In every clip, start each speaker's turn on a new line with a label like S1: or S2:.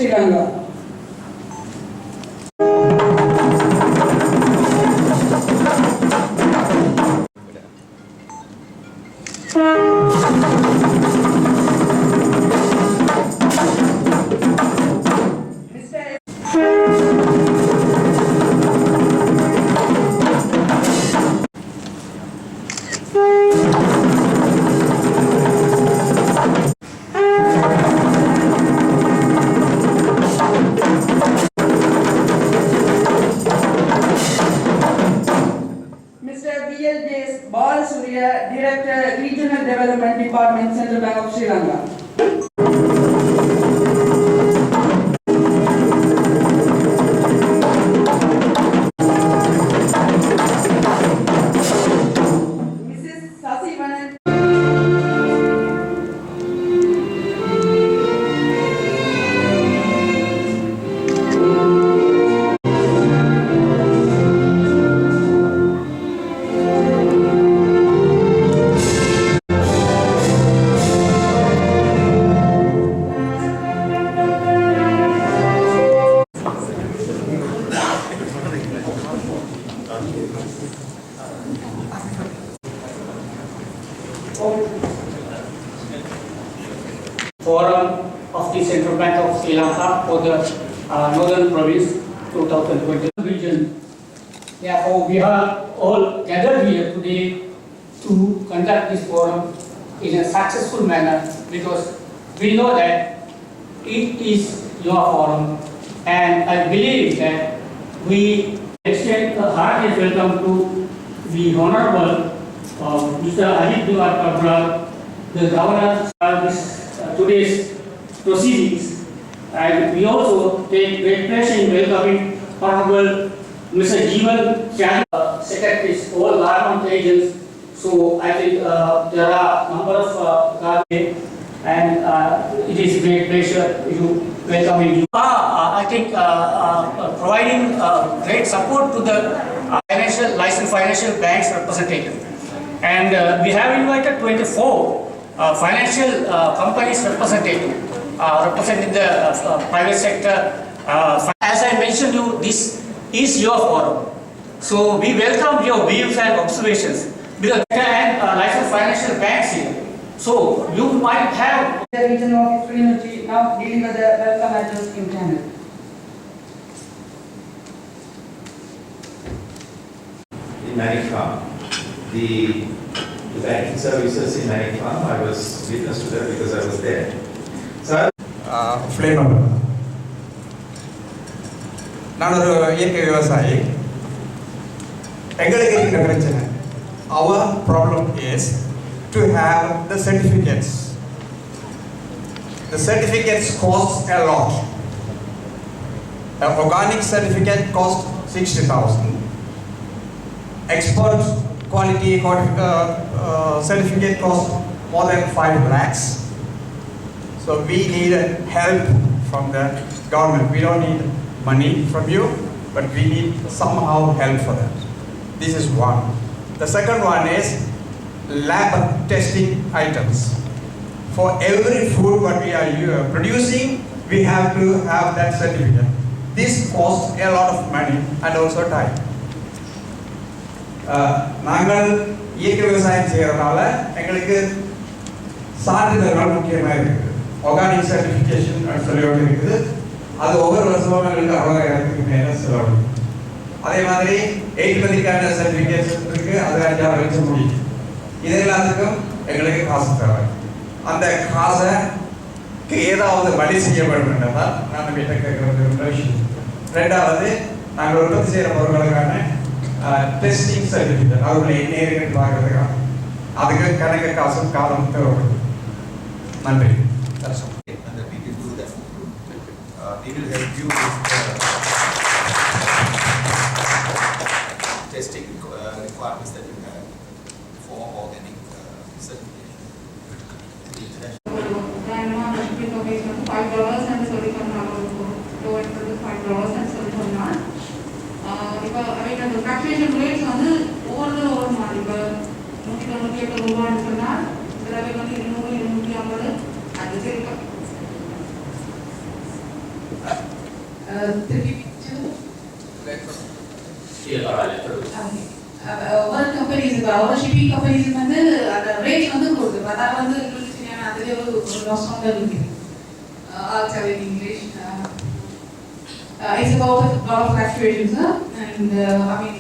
S1: Sri Lanka. Director, Regional Development Department, Central Bank of Sri Lanka.
S2: Forum of the Central Bank of Sri Lanka for the Northern Province 2020 region. Therefore, we are all gathered here today to conduct this forum in a successful manner because we know that it is your forum, and I believe that we extend a hearty welcome to the Honorable Mr. Ajit Kumar Kabral, the Governor of today's proceedings, and we also take great pleasure in welcoming Honorable Mr. Jeevan Chandra, Secretaries, all government agents. So I think there are a number of government, and it is a great pleasure to welcoming you. I think providing great support to the licensed financial banks representative, and we have invited 24 financial companies representative representing the private sector. As I mentioned you, this is your forum. So we welcome your views and observations because and licensed financial banks here. So you might have
S1: the regional office Trinity now dealing with the welcome address in Canada.
S3: In Manipur, the banking services in Manipur, I was witness to that because I was there. So,
S4: flammable. Our problem is to have the certificates. The certificates cost a lot. An organic certificate costs 60,000. Export quality certificate costs more than 5 lakhs. So we need help from the government. We don't need money from you, but we need somehow help for that. This is one. The second one is lab testing items. For every food what we are producing, we have to have that certificate. This costs a lot of money and also time. நாங்கள் இயற்கை விவசாயம் செய்யறதுனால எங்களுக்கு சான்றிதழ்கள் முக்கியமாக இருக்குது. Organic certification சொல்லி ஒன்று இருக்குது. அது ஒவ்வொரு வருஷமும் எங்களுக்கு 60,000க்கு மேலே செலவழிக்கும். அதே மாதிரி ஏற்றுமதிக்கான சர்டிஃபிகேஷன் இருக்கு, அது 5-6 லட்சம் முடியும். இது எல்லாத்துக்கும் எங்களுக்கு காசு தேவை. அந்த காசுக்கு ஏதாவது வழி செய்யப்படும் என்றால் நான் வீட்டை கேட்கறது விஷயம். ரெண்டாவது நாங்கள் உற்பத்தி செய்கிற பொருட்களுக்கான டெஸ்டிங் சர்டிஃபிகேட் அவர்களை என்ன இருக்குன்னு பார்க்கறதுக்காக அதுக்கு கணக்கு காசும் காலம் தேவைப்படுது. நன்றி.
S5: And that we can do that. We will help you with testing requirements that you have for organic certification.
S6: $5 and $5 and the fluctuation rates on the over money, but ஒவ்வொரு கம்பெனிஸ் ஒவ்வொரு ஷிப்பிங் கம்பெனிஸ் வந்து அந்த rate வந்து கொடுக்குது அதான் வந்து அதுலேயே ஒரு லாஸ் இருக்குது I'll English. It's about a lot of fluctuations, and I mean,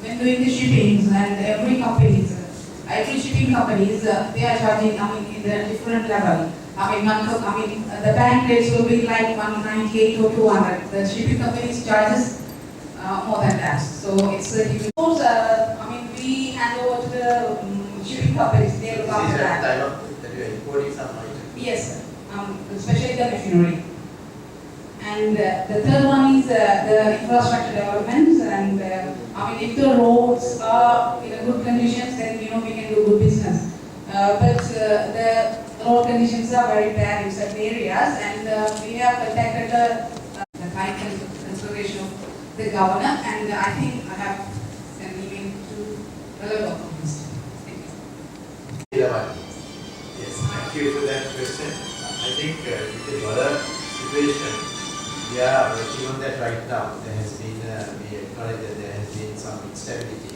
S6: when doing the shippings, and every companies, every shipping companies, they are charging, I mean, in the different level. The bank rates will be like 198 or 200. The shipping companies charges more than that. So it's we hand over to the shipping companies. They look after that.
S3: That you are importing some items.
S6: Yes, sir. Especially the machinery. And the third one is the infrastructure developments. And if the roads are in a good conditions, then we can do good business. But the road conditions are very bad in certain areas, and we have contacted the kind consideration of the governor, and I think I have sent an email to relevant office. Thank you.
S3: Yes, thank you for that question. I think with the dollar situation, we are working on that right now. There has been, we acknowledge that there has been some instability,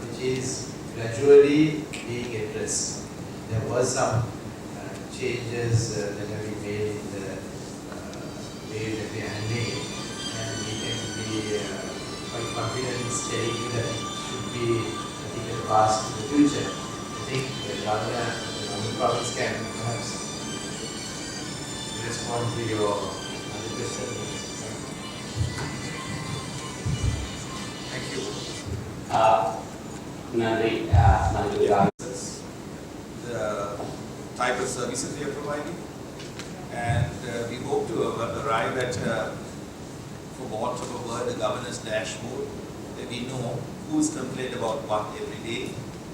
S3: which is gradually being addressed. There was some changes that have been made in the way that we are handling it, and we can be quite confident in stating that it should be taken past in the future. I think the governor, the province can perhaps respond to your other question.
S5: Thank you. The type of services we are providing, and we hope to arrive at, for want of a word, the governor's dashboard, that we know who's complained about what every day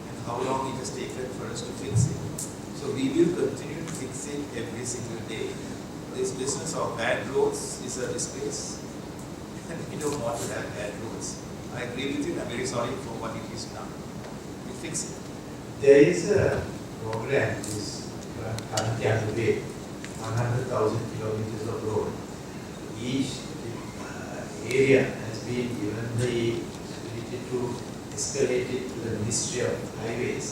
S5: and how long it has taken for us to fix it. So we will continue to fix it every single day. This business of bad roads is a disgrace, and we don't want to have bad roads. I agree with you. I'm very sorry for what it is now. We fix it.
S3: There is a program which is currently underway, 100,000 kilometers of road. Each area has been given the ability to escalate it to the Ministry of Highways,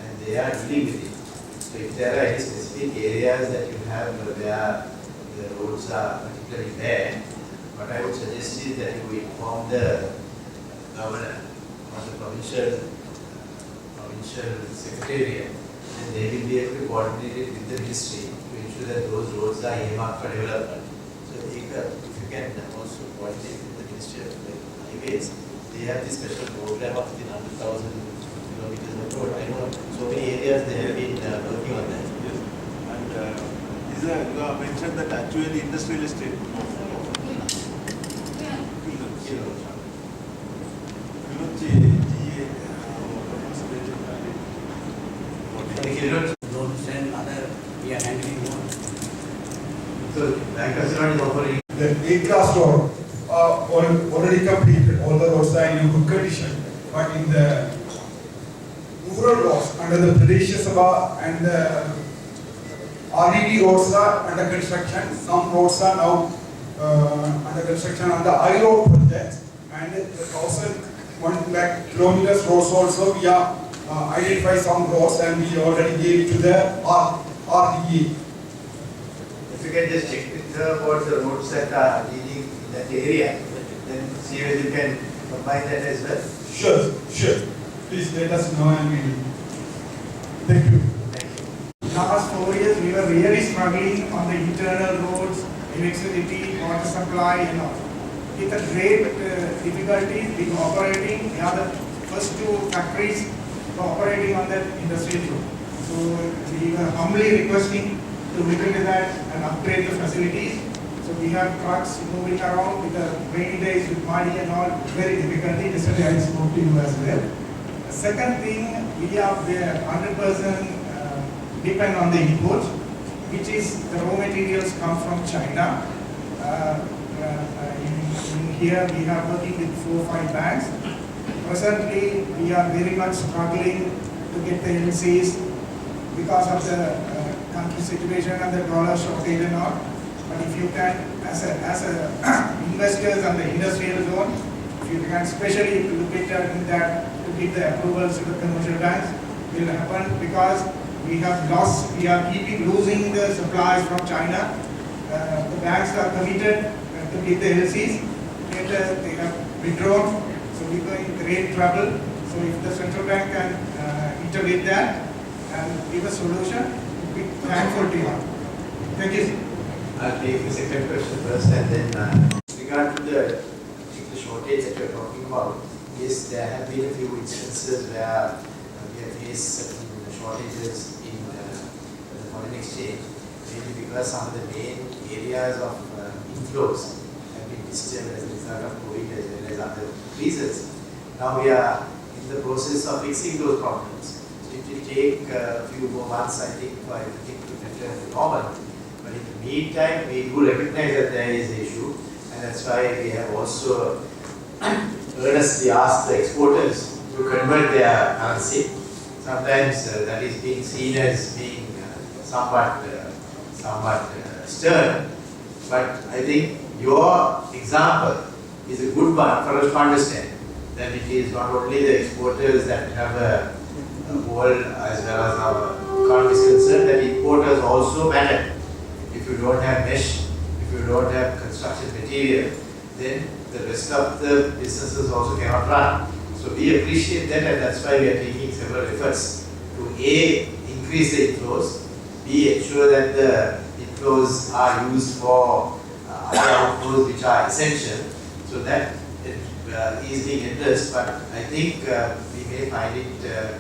S3: and they are dealing with it. So if there are any specific areas that you have where the roads are particularly bad, what I would suggest is that you inform the governor or the provincial secretariat, and they will be able to coordinate it with the ministry to ensure that those roads are earmarked for development. So if you can also coordinate with the Ministry of Highways, they have this special program of the 100,000 kilometers of road. I know so many areas they have been working on that.
S7: Yes. And you have mentioned that actually industrial estate.
S2: We are handling more.
S3: So Lankasri is offering.
S8: The A-class road already completed. All the roads are in good condition, but in the rural roads under the Pradesh Sabha and the RDD roads are under construction. Some roads are now under construction on the I-road project, and 1,100,000 kilometers roads also we are identify some roads, and we already gave to the RDA.
S3: If you can just check with her about the roads that are leading in that area, then see whether you can combine that as well.
S8: Sure. Please let us know, and we will. Thank you.
S9: Last 4 years, we were really struggling on the internal roads, electricity, water supply, With a great difficulties in operating, we are the first two factories operating on that industrial road. So we were humbly requesting to look into that and upgrade the facilities. So we have trucks moving around with the rainy days with muddy and all, very difficulty. Yesterday I spoke to you as well. The second thing, we are 100% depend on the import, which is the raw materials come from China. In here we are working with 4 or 5 banks. Presently, we are very much struggling to get the LCs because of the country situation and the dollar shortage and all. But But if you can, as a investors and the industrial zone, if you can especially look at that to get the approvals to the commercial banks, will happen because we are keeping losing the supplies from China. The banks are committed to get the LCs, later they have withdrawn, so we are in great trouble. So if the central bank can intervene that and give a solution, we'll be thankful to you. Thank you.
S3: I'll take the second question first and then with regard to the shortage that you're talking about, yes, there have been a few instances where we have faced certain shortages in the foreign exchange, mainly because some of the main areas of inflows have been disturbed as a result of COVID as well as other reasons. Now we are in the process of fixing those problems. So it will take a few more months, I think, for everything to return to normal. But in the meantime, we do recognize that there is an issue, and that's why we have also earnestly asked the exporters to convert their currency. Sometimes that is being seen as being somewhat stern, but I think your example is a good one for us to understand that it is not only the exporters that have a world as well as our economy is concerned, that importers also matter. If you don't have mesh, if you don't have construction material, then the rest of the businesses also cannot run. So we appreciate that, and that's why we are taking several efforts to A, increase the inflows, B, ensure that the inflows are used for other outflows which are essential, so that it is being addressed. But I think we may find it,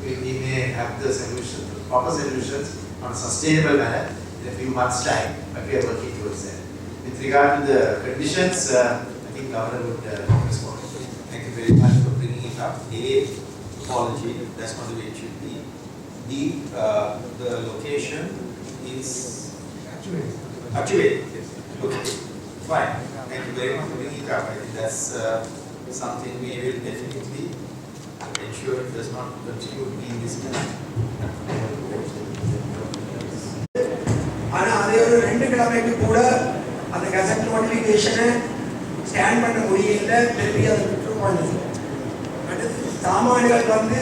S3: we may have the solutions, the proper solutions on a sustainable manner in a few months' time, but we are working towards that. With regard to the conditions, I think Governor would respond.
S5: Thank you very much for bringing it up. A, apology, that's not the way it should be. B, the location is Activate. Okay, fine. Thank you very much for bringing it up. I think that's something we will definitely ensure it does not continue being this manner.
S10: ஆனா அதே ஒரு 2 கிழமைக்கு கூட அந்த கசட் நோட்டிஃபிகேஷனை scan பண்ண முடியல, திருப்பி அதை விட்டுருவாங்க. அடுத்து சாமான்கள் வந்து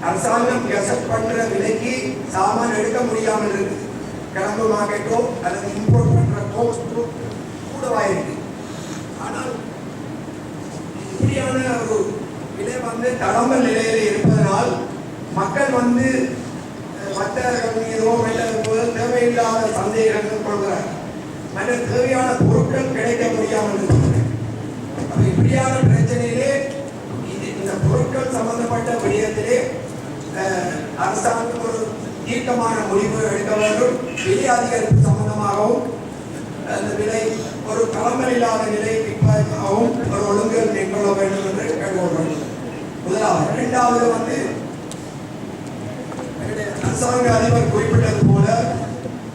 S10: அரசாங்கம் கசட் பண்ற விலைக்கு சாமான் எடுக்க முடியாமல் இருக்குது. கிளம்பு மார்க்கெட்டோ அல்லது இம்போர்ட் பண்ற கோஸ்டோ கூடவாயிருக்கு. ஆனால் இப்படியான ஒரு விலை வந்து தளம்பல் நிலையில் இருப்பதனால் மக்கள் வந்து வர்த்தகர்கள் மீதோ தேவையில்லாத சந்தேகங்கள் கொள்கிறார். மற்ற தேவையான பொருட்கள் கிடைக்க முடியாமல் இருக்கிறது. இப்படியான பிரச்சனையிலே இந்த பொருட்கள் சம்பந்தப்பட்ட விடயத்திலே அரசாங்கம் ஒரு தீர்க்கமான முடிவு எடுக்க வேண்டும். விலை அதிகரிப்பு சம்பந்தமாகவும் அந்த விலை ஒரு தளம்பல் இல்லாத நிலை விற்பதற்காகவும் ஒரு ஒழுங்குகள் மேற்கொள்ள வேண்டும் என்று கேட்டுக்கொள்கிறோம். முதலாவது. இரண்டாவது வந்து அரசாங்க அதிபர் குறிப்பிட்டது போல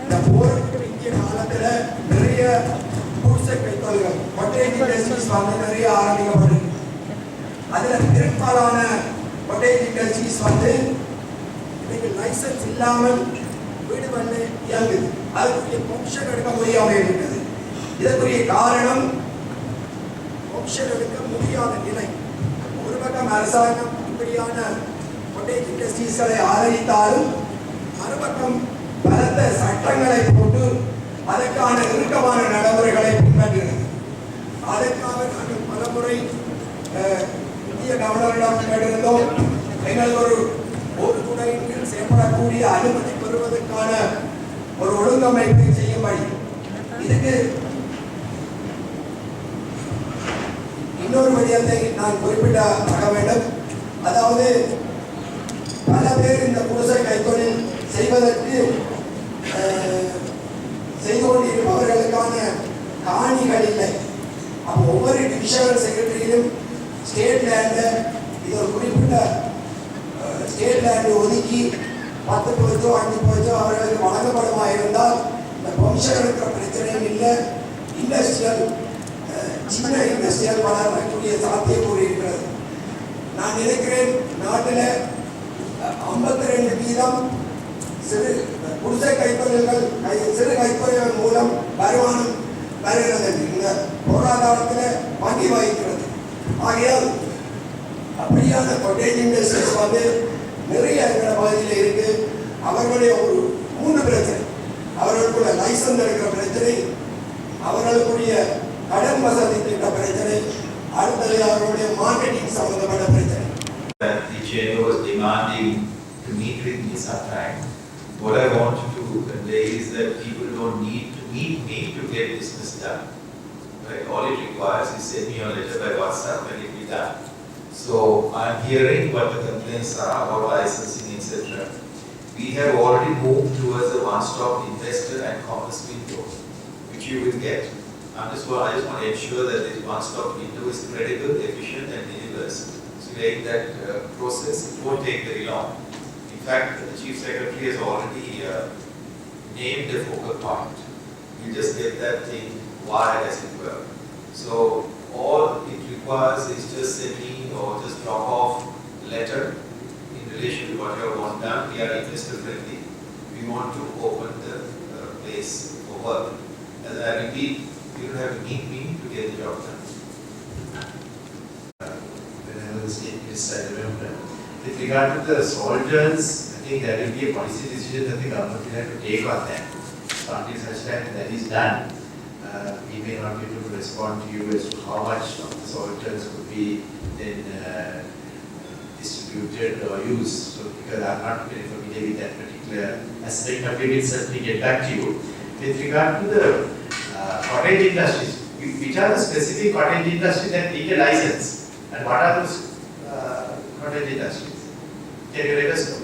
S10: இந்த போருக்கு இந்திய காலத்துல நிறைய குடிசை கைத்தொழில்கள் கொட்டேஜ் இண்டஸ்ட்ரீஸ் வந்து நிறைய ஆரம்பிக்கப்பட்டிருக்கு. அதுல பெரும்பாலான கொட்டேஜ் இண்டஸ்ட்ரீஸ் வந்து இன்னைக்கு லைசன்ஸ் இல்லாமல் வீடு பண்ண இயங்குது. அதுக்குரிய பொசிஷன் எடுக்க முடியாமல் இருக்குது. இதற்குரிய காரணம் பொசிஷன் எடுக்க முடியாத நிலை. ஒரு பக்கம் அரசாங்கம் இப்படியான கொட்டேஜ் இண்டஸ்ட்ரீஸ்களை ஆதரித்தாலும் மறுபக்கம் பலத்த சட்டங்களை போட்டு அதற்கான இறுக்கமான நடைமுறைகளை பின்பற்றுகிறது. அதற்காக நாங்கள் பலமுறை இந்திய கவர்னரிடம் கேட்டிருந்தோம். எங்களுக்கு ஒரு துறையின் கீழ் செயல்படக்கூடிய அனுமதி பெறுவதற்கான ஒரு ஒழுங்கமைப்பை செய்யும்படி. இதுக்கு இன்னொரு விடயத்தை நான் குறிப்பிட வேண்டும். அதாவது பல பேர் இந்த குடிசை கைத்தொழில் செய்வதற்கு செய்து கொண்டிருப்பவர்களுக்கான காணிகள் இல்லை. அப்போ ஒவ்வொரு டிவிஷனல் செக்ரட்டரியிலும் ஸ்டேட் லேண்டை இது ஒரு குறிப்பிட்ட ஸ்டேட் லேண்டு ஒதுக்கி 10% 5% அவர்களுக்கு வழங்கப்படுமா இருந்தால் இந்த பெர்மிஷன் எடுக்கிற பிரச்சனையும் இல்லை. இண்டஸ்ட்ரியல் சின்ன இண்டஸ்ட்ரியல் வளரக்கூடிய சாத்தியக்கூறு இருக்கிறது. நான் நினைக்கிறேன் நாட்டில் 52% சிறு குடிசை கைத்தொழில்கள் சிறு கைத்தொழில்கள் மூலம் வருமானம் வருகிறது. இந்த பொருளாதாரத்தில் பங்கி வகிக்கிறது. ஆகையால் அப்படியான கொட்டேஜ் இண்டஸ்ட்ரீஸ் வந்து நிறைய எங்களோட பகுதியில் இருக்கு. அவர்களுடைய ஒரு 3 பிரச்சனை: அவர்களுக்குள்ள லைசன்ஸ் எடுக்கிற பிரச்சனை, அவர்களுக்குரிய கடன் வசதி திட்ட பிரச்சனை, அடுத்தது அவர்களுடைய மார்க்கெட்டிங் சம்பந்தப்பட்ட பிரச்சனை.
S3: The chamber was demanding to meet with me sometime. What I want to convey is that people don't need to meet me to get business done. Right? All it requires is send me a letter by WhatsApp and it will be done. So I'm hearing what the complaints are about licensing, etc. We have already moved towards a one-stop investor and commerce window, which you will get. I just want to ensure that this one-stop window is credible, efficient, and delivers. So like that process, it won't take very long. In fact, the Chief Secretary has already named a focal point. You just get that thing wired, as it were. So all it requires is just send me or just drop off letter in relation to what you want done. We are investor friendly. We want to open the place for work. As I repeat, you don't have to meet me to get the job done. When I was in this, I remember. With regard to the soldiers, I think there will be a policy decision that the government will have to take on that. So until such time that is done, we may not be able to respond to you as to how much of the soldiers could be then distributed or used. So because I'm not very familiar with that particular aspect, but we will certainly get back to you. With regard to the cottage industries, which are the specific cottage industries that need a license, and what are those cottage industries? Can you let us know?